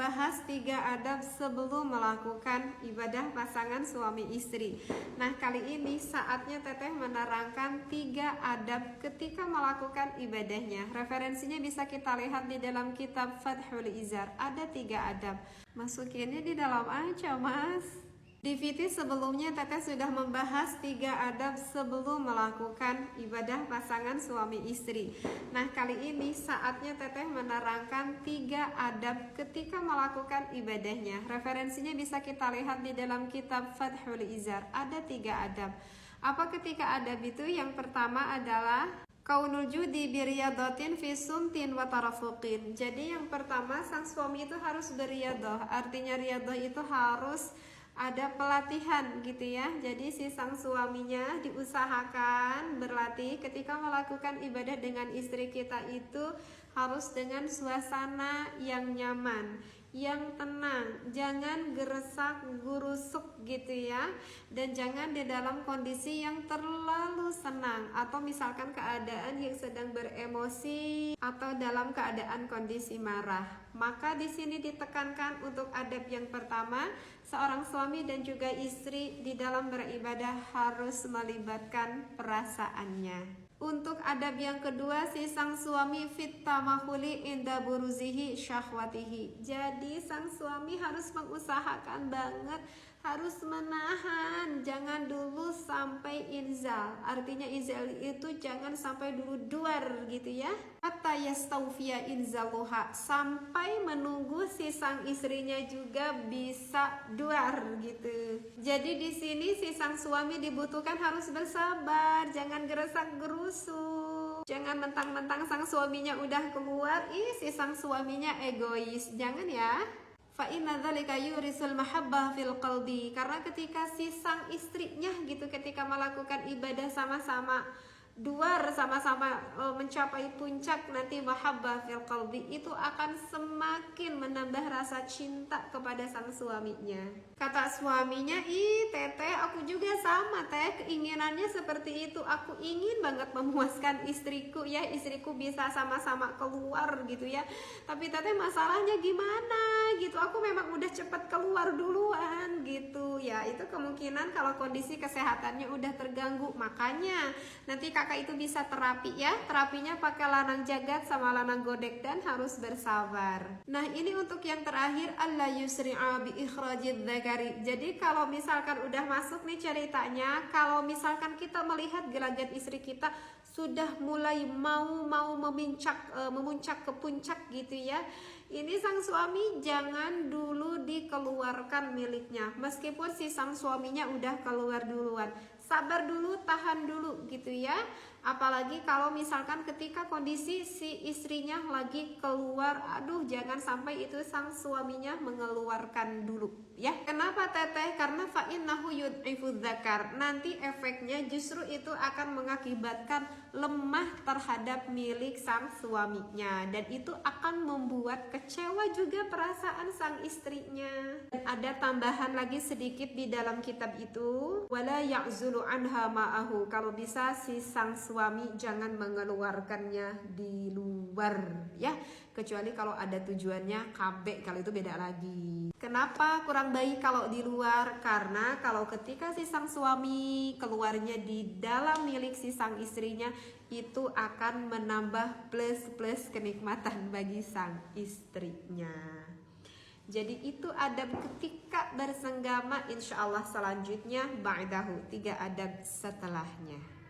membahas 3 adab sebelum melakukan ibadah pasangan suami istri. Nah, kali ini saatnya Teteh menerangkan 3 adab ketika melakukan ibadahnya. Referensinya bisa kita lihat di dalam kitab Fathul Izar. Ada 3 adab. Masukinnya di dalam aja, Mas. Di VT sebelumnya Teteh sudah membahas 3 adab sebelum melakukan ibadah pasangan suami istri. Nah, kali ini saatnya Teteh menerangkan 3 adab ketika melakukan ibadahnya. Referensinya bisa kita lihat di dalam kitab Fathul Izar. Ada 3 adab. Apa ketika adab itu? Yang pertama adalah kaunul judi biriyadatin fi sumtin wa tarafuqin. Jadi yang pertama, sang suami itu harus beriyadah. Artinya riyadah itu harus ada pelatihan gitu ya. Jadi si sang suaminya diusahakan berlatih ketika melakukan ibadah dengan istri kita itu harus dengan suasana yang nyaman, yang tenang, jangan geresak gurusuk gitu ya, dan jangan di dalam kondisi yang terlalu senang atau misalkan keadaan yang sedang beremosi atau dalam keadaan kondisi marah. Maka di sini ditekankan untuk adab yang pertama, seorang suami dan juga istri di dalam beribadah harus melibatkan perasaannya. Untuk adab yang kedua, si sang suami fit tamahuli inda buruzihi syahwatihi. Jadi sang suami harus mengusahakan banget, harus menahan, jangan dulu sampai inzal. Artinya inzal itu jangan sampai dulu duar gitu ya. Hatta yastawfiya inzaluha, sampai menunggu si sang istrinya juga bisa duar gitu. Jadi di sini si sang suami dibutuhkan harus bersabar, jangan geresak gerusuk. Jangan mentang-mentang sang suaminya udah keluar, si sang suaminya egois. Jangan ya. Fa inna dzalika yurisul mahabbah fil qalbi. Karena ketika si sang istrinya gitu ketika melakukan ibadah sama-sama duar, sama-sama mencapai puncak nanti mahabbah fil qalbi, itu akan semakin menambah rasa cinta kepada sang suaminya. Kata suaminya, Teteh aku juga sama Teh, keinginannya seperti itu. Aku ingin banget memuaskan istriku ya, istriku bisa sama-sama keluar gitu ya. Tapi Teteh masalahnya gimana gitu, aku memang udah cepet keluar duluan gitu ya. Itu kemungkinan kalau kondisi kesehatannya udah terganggu. Makanya nanti kakak itu bisa terapi ya. Terapinya pakai lanang jagat sama lanang godek dan harus bersabar. Nah, ini untuk yang terakhir, alla yusri'a bi ikhrajid dzakari. Jadi kalau misalkan udah masuk nih ceritanya, kalau misalkan kita melihat gelagat istri kita sudah mulai mau memuncak ke puncak gitu ya, ini sang suami jangan dulu dikeluarkan miliknya. Meskipun si sang suaminya udah keluar duluan, sabar dulu, tahan dulu gitu ya. Apalagi kalau misalkan ketika kondisi si istrinya lagi keluar, aduh jangan sampai itu sang suaminya mengeluarkan dulu ya. Kenapa Teteh? Karena fa'innahu yud'ifu dzakar. Nanti efeknya justru itu akan mengakibatkan lemah terhadap milik sang suaminya, dan itu akan membuat kecewa juga perasaan sang istrinya. Dan ada tambahan lagi sedikit di dalam kitab itu, wala ya'zulu anha ma'ahu. Kalau bisa si sang suami jangan mengeluarkannya di luar ya, kecuali kalau ada tujuannya KB, kalau itu beda lagi. Kenapa kurang baik kalau di luar? Karena kalau ketika si sang suami keluarnya di dalam milik si sang istrinya, itu akan menambah plus kenikmatan bagi sang istrinya. Jadi itu adab ketika bersenggama. Insya Allah selanjutnya ba'dahu, 3 adab setelahnya.